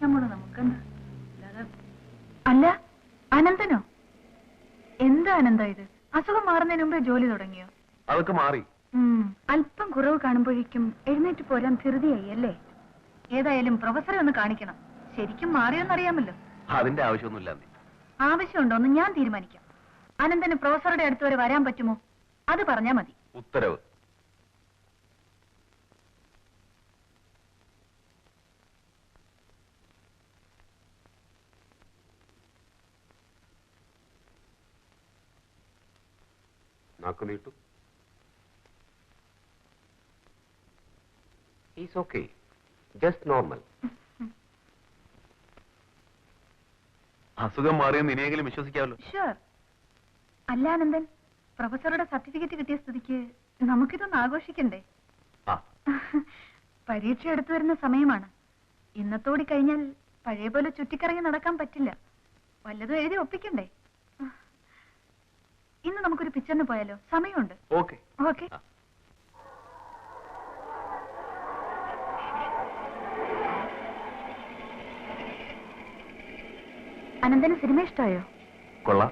സംസാരിക്കാൻ പോണു നമുക്കെന്താ? അല്ല, അനന്തനോ? എന്താ അനന്ത ഇത്? അസുഖം മാറുന്നതിന് മുമ്പേ ജോലി തുടങ്ങിയോ? അതൊക്കെ മാറി. അല്പം കുറവ് കാണുമ്പോഴേക്കും എഴുന്നേറ്റ് പോരാൻ ധൃതിയായി അല്ലേ? ഏതായാലും പ്രൊഫസറെ ഒന്ന് കാണിക്കണം. ശരിക്കും മാറിയോന്നറിയാമല്ലോ. അതിന്റെ ആവശ്യമൊന്നുമില്ല. ആവശ്യമുണ്ടോന്ന് ഞാൻ തീരുമാനിക്കാം. അനന്തന് പ്രൊഫസറുടെ അടുത്ത് വരെ വരാൻ പറ്റുമോ? അത് പറഞ്ഞാ മതി. ഉത്തരവ്. നാക്കു നീട്ടു. He's okay. Just normal. അസുഖം മാറിയെന്ന് ഇനിയെങ്കിലും വിശ്വസിക്കാമല്ലോ. ഷുവർ. അല്ല അനന്തൻ, പ്രൊഫസറുടെ സർട്ടിഫിക്കറ്റ് കിട്ടിയ സ്ഥിതിക്ക് നമുക്കിതൊന്ന് ആഘോഷിക്കണ്ടേ? പരീക്ഷ എടുത്തു വരുന്ന സമയമാണ്. ഇന്നത്തോടി കഴിഞ്ഞാൽ പഴയ പോലെ ചുറ്റിക്കറങ്ങി നടക്കാൻ പറ്റില്ല. വല്ലതും എഴുതി ഒപ്പിക്കണ്ടേ? ഇന്ന് നമുക്കൊരു പിക്ചറിന് പോയാലോ? സമയമുണ്ട്. Okay okay. അനന്തന് സിനിമ ഇഷ്ടമായോ? കൊള്ളാം.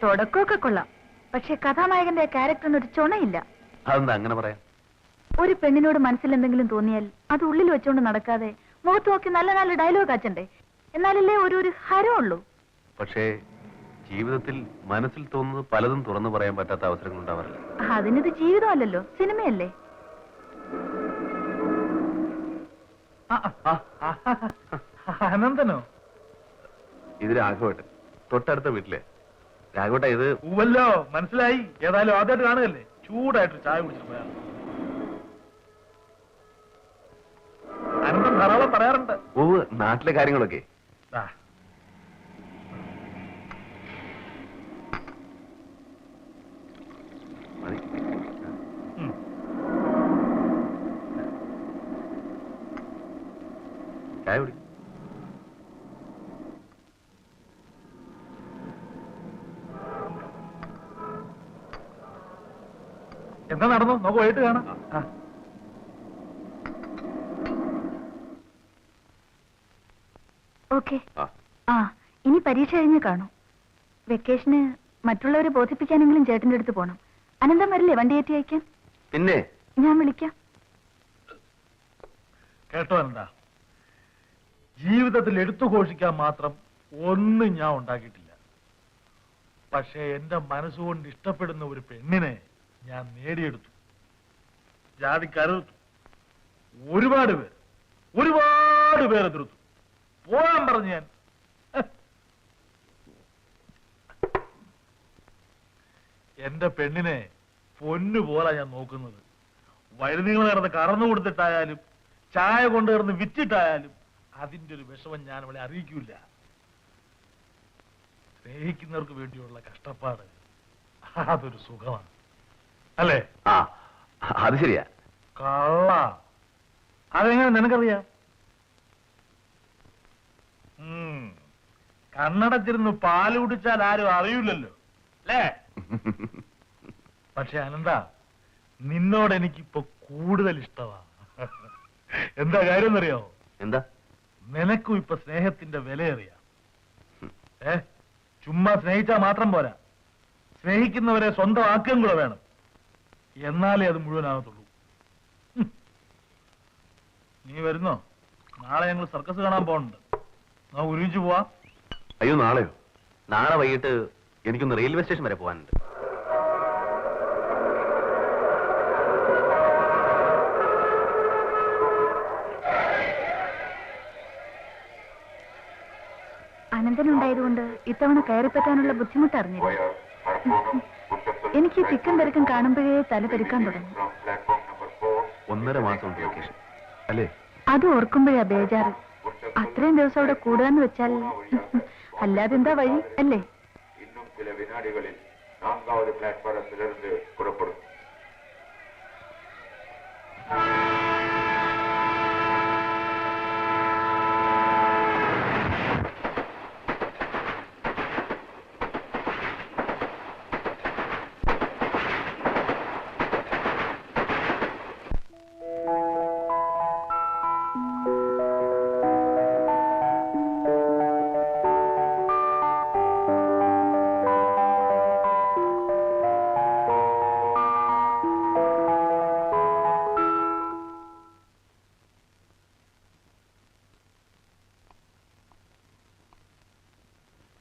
തുടക്കമൊക്കെ കൊള്ളാം. പക്ഷെ കഥാനായകന്റെ ക്യാരക്ടറിന് ഒരു ചുണയില്ല. അതെന്താ അങ്ങനെ പറയാം? ഒരു പെണ്ണിനോട് മനസ്സിൽ എന്തെങ്കിലും തോന്നിയാൽ അത് ഉള്ളിൽ വെച്ചോണ്ട് നടക്കാതെ മുഖത്ത് നോക്കി നല്ല നല്ല ഡയലോഗ് ആച്ചണ്ടേ? എന്നാലല്ലേ ഒരു ഹരമുള്ളൂ. പക്ഷേ ജീവിതത്തിൽ മനസ്സിൽ തോന്നുന്നത് പലതും തുറന്നു പറയാൻ പറ്റാത്ത അവസരങ്ങൾ ഉണ്ടാവാറില്ല. അതിനിത് ജീവിതമല്ലല്ലോ, സിനിമയല്ലേ. അനന്തനോ? ഇത് രാഘവട്ടൻ, തൊട്ടടുത്ത വീട്ടിലെ. രാഘവട്ട ഇത് പൂവല്ലോ, മനസ്സിലായി. ഏതായാലും ആദ്യമായിട്ട് കാണുകയല്ലേ, ചൂടായിട്ട് ചായ കുടിച്ചിട്ട് പോയാൽ. അനന്തൻ ധാരാളം പറയാറുണ്ട്. നാട്ടിലെ കാര്യങ്ങളൊക്കെ. ചായ കുടി. എന്താ നടന്നു? നമുക്ക് പോയിട്ട് കാണാം. ഓക്കെ. ഇനി പരീക്ഷ കഴിഞ്ഞ് കാണൂ. വെക്കേഷന് മറ്റുള്ളവരെ ബോധിപ്പിക്കാനെങ്കിലും ചേട്ടന്റെ അടുത്ത് പോണം. അനന്തം വരില്ലേ വണ്ടി കയറ്റി അയക്കാൻ? പിന്നെ ഞാൻ വിളിക്കാം. കേട്ടോ അനന്ത, ജീവിതത്തിൽ എടുത്തു ഘോഷിക്കാൻ മാത്രം ഒന്നും ഞാൻ ഉണ്ടാക്കിയിട്ടില്ല. പക്ഷേ എന്റെ മനസ്സുകൊണ്ട് ഇഷ്ടപ്പെടുന്ന ഒരു പെണ്ണിനെ ഞാൻ നേടിയെടുത്തു. ജാതിക്കരുത്തു. ഒരുപാട് പേർ എതിർത്തു. പോകാൻ പറഞ്ഞു ഞാൻ. എന്റെ പെണ്ണിനെ പൊന്നുപോലെ ഞാൻ നോക്കുന്നത്. വഴുതികൾ കിടന്ന് കറന്നു കൊടുത്തിട്ടായാലും ചായ കൊണ്ട് കിടന്ന് വിറ്റിട്ടായാലും അതിന്റെ ഒരു വിഷമം ഞാൻ അവളെ അറിയിക്കൂല. സ്നേഹിക്കുന്നവർക്ക് വേണ്ടിയുള്ള കഷ്ടപ്പാട് അതൊരു സുഖമാണ്, അല്ലേ? അത് ശരിയാ. കള്ള. അതെങ്ങനെ നിനക്കറിയാം? കണ്ണടച്ചിരുന്ന് പാല് കുടിച്ചാൽ ആരും അറിയില്ലല്ലോ, അല്ലേ? പക്ഷെ അനന്ത, നിന്നോട് എനിക്കിപ്പോ കൂടുതൽ ഇഷ്ടമാ. എന്താ കാര്യം എന്നറിയോ? എന്താ? നിനക്കും ഇപ്പൊ സ്നേഹത്തിന്റെ വില അറിയാം. ചുമ്മാ സ്നേഹിച്ചാൽ മാത്രം പോരാ, സ്നേഹിക്കുന്നവരെ സ്വന്തം ആക്കുകയും കൂടെ വേണം. എന്നാലേ അത് മുഴുവനാകത്തുള്ളൂ. നീ വരുന്നോ? നാളെ ഞങ്ങൾ സർക്കസ് കാണാൻ പോകുന്നുണ്ട്. നമുക്ക് ഒരുമിച്ച് പോവാം. അയ്യോ, നാളെയോ? നാളെ വൈകിട്ട് എനിക്കൊന്ന് റെയിൽവേ സ്റ്റേഷൻ വരെ പോകാനുണ്ട്. അനന്തനുണ്ടായതുകൊണ്ട് ഇത്തവണ കയറിപ്പറ്റാനുള്ള ബുദ്ധിമുട്ട് അറിഞ്ഞില്ല. എനിക്ക് തിക്കും തിരക്കും കാണുമ്പോഴേ തല പെരുക്കാൻ തുടങ്ങി. 1.5 മാസം വെക്കേഷൻ അല്ലേ? അത് ഓർക്കുമ്പോഴാ ബേജാറ്. അത്രയും ദിവസം അവിടെ കൂടുകയെന്ന് വെച്ചാൽ അല്ലാതെ എന്താ വഴി, അല്ലേ? இன்னும் சில வினாடிகளில் 4வது பிளாட்பாரத்திலிருந்து புறப்படும்.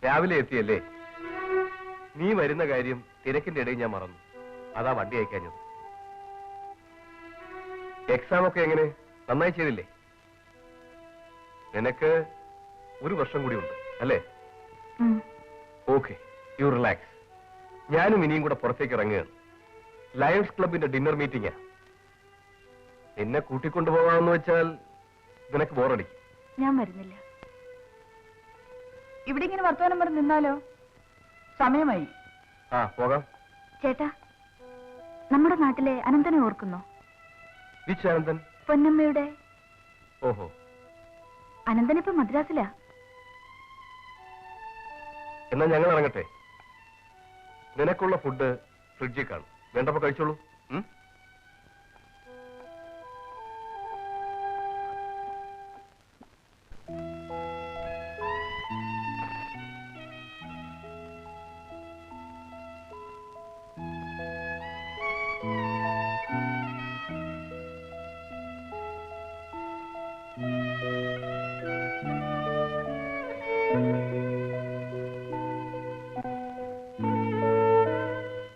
രാവിലെ എത്തിയല്ലേ? നീ വരുന്ന കാര്യം തിരക്കിന്റെ ഇടയിൽ ഞാൻ മറന്നു. അതാ വണ്ടി അയക്കാഞ്ഞത്. എക്സാം ഒക്കെ എങ്ങനെ? നന്നായി ചെയ്തില്ലേ? നിനക്ക് 1 വർഷം കൂടി ഉണ്ട് അല്ലേ? Okay, U relax. ഞാനും ഇനിയും കൂടെ പുറത്തേക്ക് ഇറങ്ങുകയാണ്. ലയൺസ് ക്ലബിന്റെ ഡിന്നർ മീറ്റിംഗാ. നിന്നെ കൂട്ടിക്കൊണ്ടുപോകാമെന്ന് വെച്ചാൽ നിനക്ക് ബോറടിക്കും. ഞാൻ വരുന്നില്ല. ഇവിടെ ഇങ്ങനെ വർത്തമാനം പറഞ്ഞ് നിന്നാലോ? സമയമായി. ആ, പോകാം. ചേട്ടാ, നമ്മുടെ നാട്ടിലെ അനന്തനെ ഓർക്കുന്നോ? വിച്ച് അനന്തൻ? പൊന്നമ്മയുടെ. ഓഹോ. അനന്തനിപ്പോ മദ്രാസിലാ. എന്നാ ഞങ്ങൾ ഇറങ്ങട്ടെ. നിനക്കുള്ള ഫുഡ് ഫ്രിഡ്ജിൽ കാണും. വേണ്ടപ്പോ കഴിച്ചോളൂ.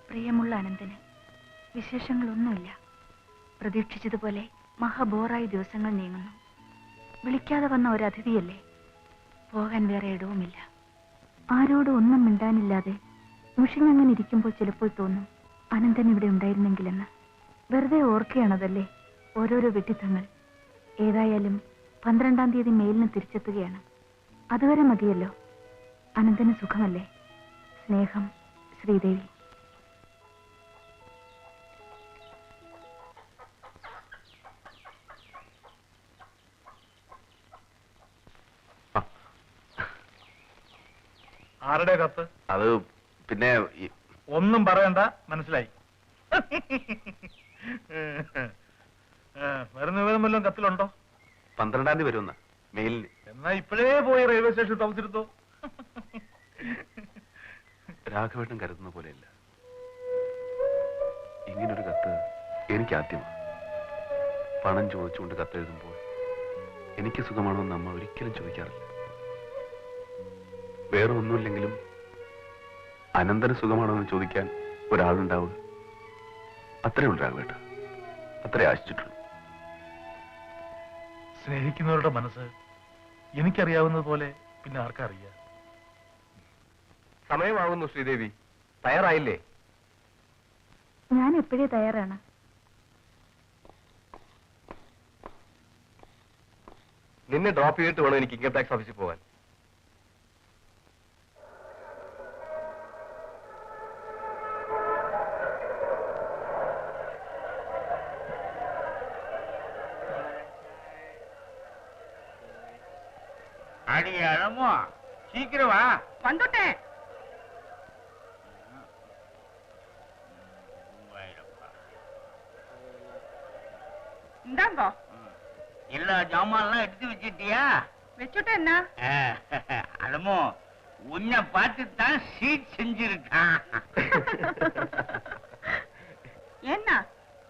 പ്രിയമുള്ള അനന്തന് വിശേഷങ്ങളൊന്നുമില്ല. പ്രതീക്ഷിച്ചതുപോലെ മഹാബോറായി ദിവസങ്ങൾ നീങ്ങുന്നു. വിളിക്കാതെ വന്ന ഒരു അതിഥിയല്ലേ. പോകാൻ വേറെ ഇടവുമില്ല. ആരോടും ഒന്നും മിണ്ടാനില്ലാതെ മുഷിഞ്ഞങ്ങനെ ഇരിക്കുമ്പോൾ ചിലപ്പോൾ തോന്നും അനന്തൻ ഇവിടെ ഉണ്ടായിരുന്നെങ്കിലെന്ന്. വെറുതെ ഓർക്കുകയാണതല്ലേ ഓരോരോ വെട്ടിത്തങ്ങൾ. ഏതായാലും 12-ാം തീയതി മെയിലിന് തിരിച്ചെത്തുകയാണ്. അതുവരെ മതിയല്ലോ. അനന്തന് സുഖമല്ലേ? സ്നേഹം, ശ്രീദേവി. ആരുടെ കത്ത്? അത് പിന്നെ ഒന്നും പറയണ്ട, മനസ്സിലായി. വരുന്ന വിവരം വല്ലതും കത്തിലുണ്ടോ? 12-ാം തീയതി വരുമെന്ന മെയിലിന്. എന്നാ ഇപ്പോഴേ പോയി റെയിൽവേ സ്റ്റേഷനിൽ താമസിച്ചിരുത്തോ. രാഘവേട്ടൻ കരുതുന്ന പോലെയല്ല. ഇങ്ങനൊരു കത്ത് എനിക്ക് ആദ്യമാണ്. പണം ചോദിച്ചുകൊണ്ട് കത്തെഴുതുമ്പോൾ എനിക്ക് സുഖമാണോന്ന് അമ്മ ഒരിക്കലും ചോദിക്കാറില്ല. വേറെ ഒന്നുമില്ലെങ്കിലും അനന്തന് സുഖമാണോന്ന് ചോദിക്കാൻ ഒരാളുണ്ടാവുക. അത്രേ ഉള്ളൂ രാഘവേട്ട. അത്രേ ആശിച്ചിട്ടുള്ളൂ. സ്നേഹിക്കുന്നവരുടെ മനസ്സ് എനിക്കറിയാവുന്നത് പോലെ പിന്നെ ആർക്കറിയാം? സമയമാകുന്നു ശ്രീദേവി. തയ്യാറായില്ലേ? ഞാൻ എപ്പോഴേ തയ്യാറാണ്. നിന്നെ ഡ്രോപ്പ് ചെയ്തിട്ട് വേണം എനിക്ക് ഇൻകം ടാക്സ് ഓഫീസിൽ പോകാൻ. அடியழமோ சீக்கிரம் வா. வந்துட்டேன். இந்தாங்கோ. எல்லா ஜாமான்லாம் எடுத்து வச்சிட்டியா? வச்சுட்டேன்னா. அழமோ உன்னை பார்த்து தான் சீட் செஞ்சிருக்கான். என்ன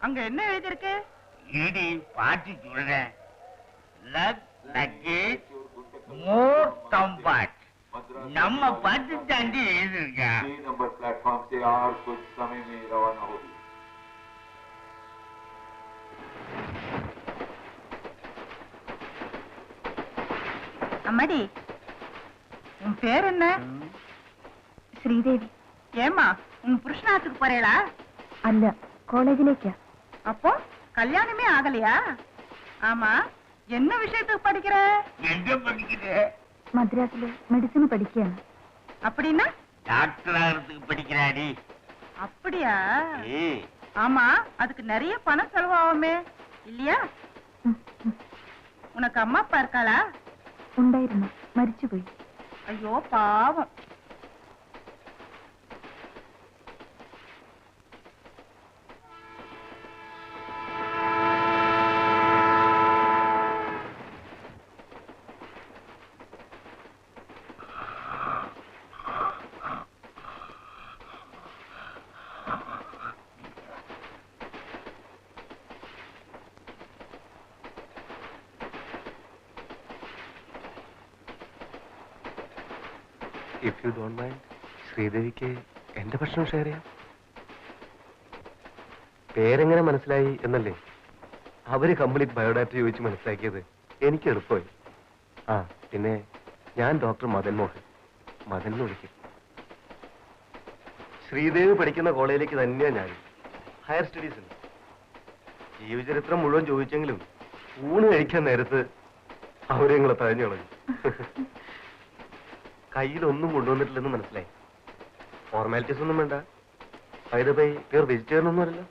அங்க என்ன எழுதிருக்கு? இடி பாட்டு சொல்றேன். லக் லக்கேஜ் मोर कंपार्ट நம்ம பார்த்து தாண்டி எழுதிருக்கா. 3 नंबर प्लेटफॉर्म से और कुछ समय में रवाना होगी. அம்மாடி, உன் பேர் என்ன? ശ്രീദേവി. ஏமா உன் புருஷனாத்துக்கு போறேளா? അല്ല, കോളേജിലേക്കാ. அப்போ கல்யாணமே ஆகலையா? ஆமா, என்ன விஷயத்துக்கு படிக்கிற? எங்க படிக்கிற? മദ്രാസില് മെഡിസിന് പഠിക്കുകയാണ്. அப்படின்னா? டாக்டர் ஆகிறதுக்கு படிக்கிறாடி. அப்படியா? ஆமா, அதுக்கு நிறைய பணம் செலவாகுமே இல்லையா? உனக்கு அம்மா அப்பா இருக்காளா? ഉണ്ടായിരുന്നു, മരിച്ചുപോയി. ஐயோ பாவம். ഇഫ് യു ഡോണ്ട് മൈൻഡ്, ശ്രീദേവിക്ക് എന്റെ ഭക്ഷണം ഷെയർ ചെയ്യാം. പേരെങ്ങനെ മനസ്സിലായി എന്നല്ലേ അവര് കംപ്ലീറ്റ് ബയോഡാറ്റ ചോദിച്ച് മനസ്സിലാക്കിയത്. എനിക്ക് എളുപ്പമായി. ആ പിന്നെ ഞാൻ ഡോക്ടർ മദൻ മോഹൻ. മദൻ എന്ന് വിളിക്കും. ശ്രീദേവി പഠിക്കുന്ന കോളേജിലേക്ക് തന്നെയാണ് ഞാൻ. ഹയർ സ്റ്റഡീസിന്. ജീവചരിത്രം മുഴുവൻ ചോദിച്ചെങ്കിലും ഊണ് കഴിക്കാൻ നേരത്ത് അവരെ നിങ്ങളെ തഴഞ്ഞു കളഞ്ഞു. കയ്യിലൊന്നും കൊണ്ടുവന്നിട്ടില്ലെന്ന് മനസ്സിലായി. ഫോർമാലിറ്റീസ് ഒന്നും വേണ്ട. പൈതപൈ പ്യൂർ വെജിറ്റേറിയൻ ഒന്നും അല്ലല്ലോ.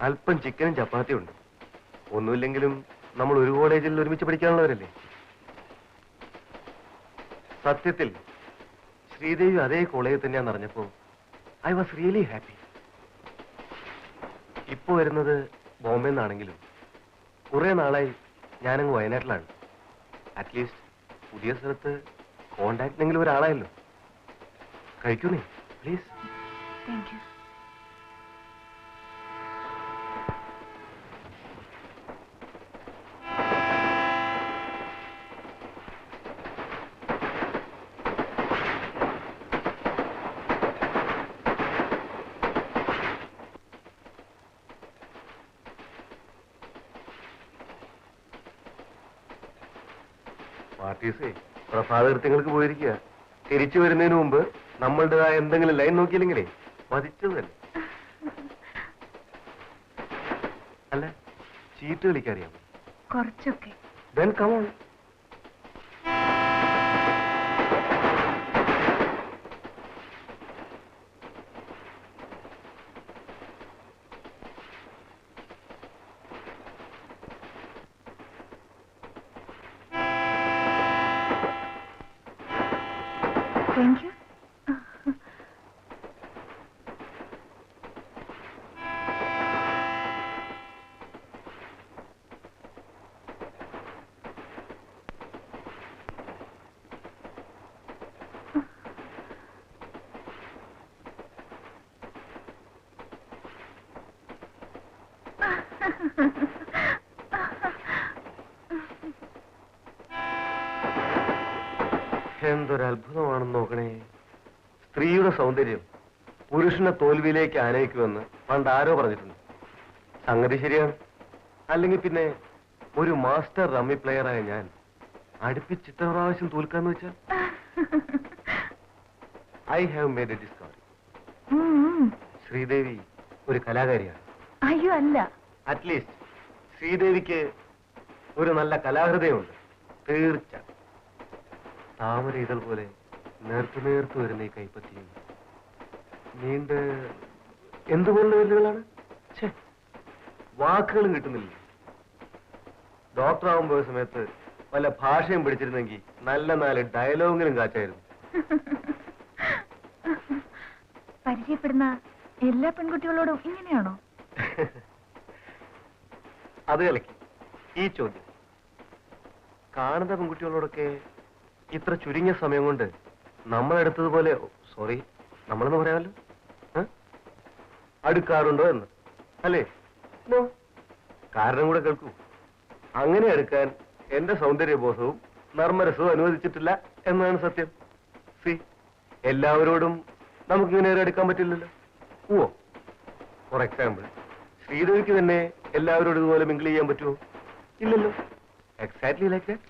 അല്പം ചിക്കനും ചപ്പാത്തിയും ഉണ്ട്. ഒന്നുമില്ലെങ്കിലും നമ്മൾ ഒരു കോളേജിൽ ഒരുമിച്ച് പഠിക്കാനുള്ളവരല്ലേ. സത്യത്തിൽ ശ്രീദേവി അതേ കോളേജിൽ തന്നെയാണെന്ന് അറിഞ്ഞപ്പോ ഐ വാസ് റിയലി ഹാപ്പി. ഇപ്പൊ വരുന്നത് ബോംബെ നിന്നാണെങ്കിലും കുറെ നാളായി ഞാനങ്ങ് വയനാട്ടിലാണ്. അറ്റ്ലീസ്റ്റ് പുതിയ സ്ഥലത്ത് കോണ്ടാക്ടിനെങ്കിലും ഒരാളായല്ലോ. കഴിക്കൂന്നേ പ്ലീസ്. Thank you. പാർട്ടീസേ പ്രഭാത കൃത്യങ്ങൾക്ക് പോയിരിക്കുക. തിരിച്ചു വരുന്നതിന് മുമ്പ് നമ്മളുടേതായ എന്തെങ്കിലും ലൈൻ നോക്കിയില്ലെങ്കിലേ വധിച്ചത് തന്നെ. അല്ല, ചീട്ട് കളിക്കറിയാമോ? കുറച്ചൊക്കെ. Then come on. Thank you. എന്തൊരത്ഭുതമാണെന്ന് നോക്കണേ. സ്ത്രീയുടെ സൗന്ദര്യം പുരുഷനെ തോൽവിയിലേക്ക് ആനയിക്കുമെന്ന് പണ്ട് ആരോ പറഞ്ഞിട്ടുണ്ട്. സംഗതി ശരിയാണ്. അല്ലെങ്കിൽ പിന്നെ ഒരു മാസ്റ്റർ റമ്മി പ്ലെയറായ ഞാൻ അടുപ്പിച്ചിത്ര പ്രാവശ്യം തോൽക്കാന്ന് വെച്ചാൽ I have made a discovery. Sridevi ഒരു കലാകാരിയാണ്. അയ്യോ അല്ല. അറ്റ്ലീസ്റ്റ് ശ്രീദേവിക്ക് ഒരു നല്ല കലാഹൃദയമുണ്ട്. തീർച്ച. താമര ഇതൾ പോലെ നേർത്തു നേർത്തു വരുന്ന ഈ കൈപ്പത്തിയും നീണ്ട് എന്തുപോലുള്ള വെല്ലുകളാണ്. വാക്കുകളും കിട്ടുന്നില്ല. ഡോക്ടർ ആവുമ്പോ സമയത്ത് വല്ല ഭാഷയും പിടിച്ചിരുന്നെങ്കിൽ നല്ല 4 ഡയലോഗെങ്കിലും കാച്ചായിരുന്നു. പരിചയപ്പെടുന്ന എല്ലാ പെൺകുട്ടികളോടും ഇങ്ങനെയാണോ? അത് കളിക്കും. ഈ ചോദ്യം കാണുന്ന പെൺകുട്ടികളോടൊക്കെ ഇത്ര ചുരുങ്ങിയ സമയം കൊണ്ട് നമ്മളെടുത്തതുപോലെ, സോറി നമ്മളെന്ന് പറയാമല്ലോ, അടുക്കാറുണ്ടോ എന്ന് അല്ലേ? കാരണം കൂടെ കേൾക്കൂ. അങ്ങനെ എടുക്കാൻ എന്റെ സൗന്ദര്യബോധവും നർമ്മരസവും അനുവദിച്ചിട്ടില്ല എന്നാണ് സത്യം. സി, എല്ലാവരോടും നമുക്കിങ്ങനെ എടുക്കാൻ പറ്റില്ലല്ലോ. ഓ, ഫോർ എക്സാമ്പിൾ ശ്രീദേവിക്ക് തന്നെ എല്ലാവരോടും ഇതുപോലെ മിങ്കിൾ ചെയ്യാൻ പറ്റുമോ? ഇല്ലല്ലോ. Exactly like that.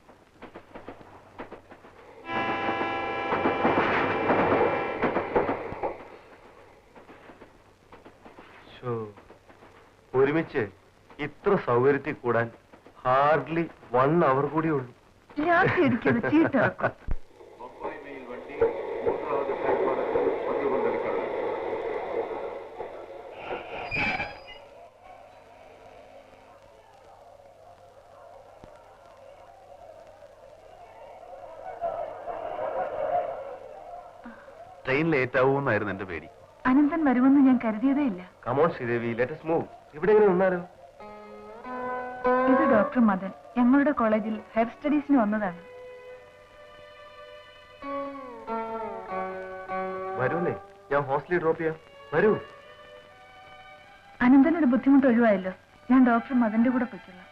ഒരുമിച്ച് ഇത്ര സൗകര്യത്തിൽ കൂടാൻ ഹാർഡ്ലി 1 hour കൂടിയേ ഉള്ളൂ. ചീട്ടിറക്കും. ബൊംബൈ മെയിൽ വണ്ടി 3ാவது പ്ലാറ്റ്ഫോറത്തിൽ വന്നുകൊണ്ടിരിക്കുന്നത്. ട്രെയിൻ ലേറ്റ് ആവുമെന്നായിരുന്നു എന്റെ പേടി. അനന്തൻ വരുമെന്ന് ഞാൻ കരുതിയതേ ഇല്ല. Come on Sridevi, let us move. ഇവിടെ എങ്ങനെ നിന്നാലോ? ഇത് ഡോക്ടർ മദൻ ഞങ്ങളുടെ കോളേജിൽ ഹെയർ സ്റ്റഡീസിന് വന്നതാണ്. വരൂന്നേ, ഞാൻ ഹോസ്റ്റലിൽ ഡ്രോപ്പ് ചെയ്യാം. വരൂ. അനന്തനൊരു ബുദ്ധിമുട്ട് ഒഴിവായല്ലോ. ഞാൻ ഡോക്ടർ മദന്റെ കൂടെ പൊയ്ക്കൊള്ളാം.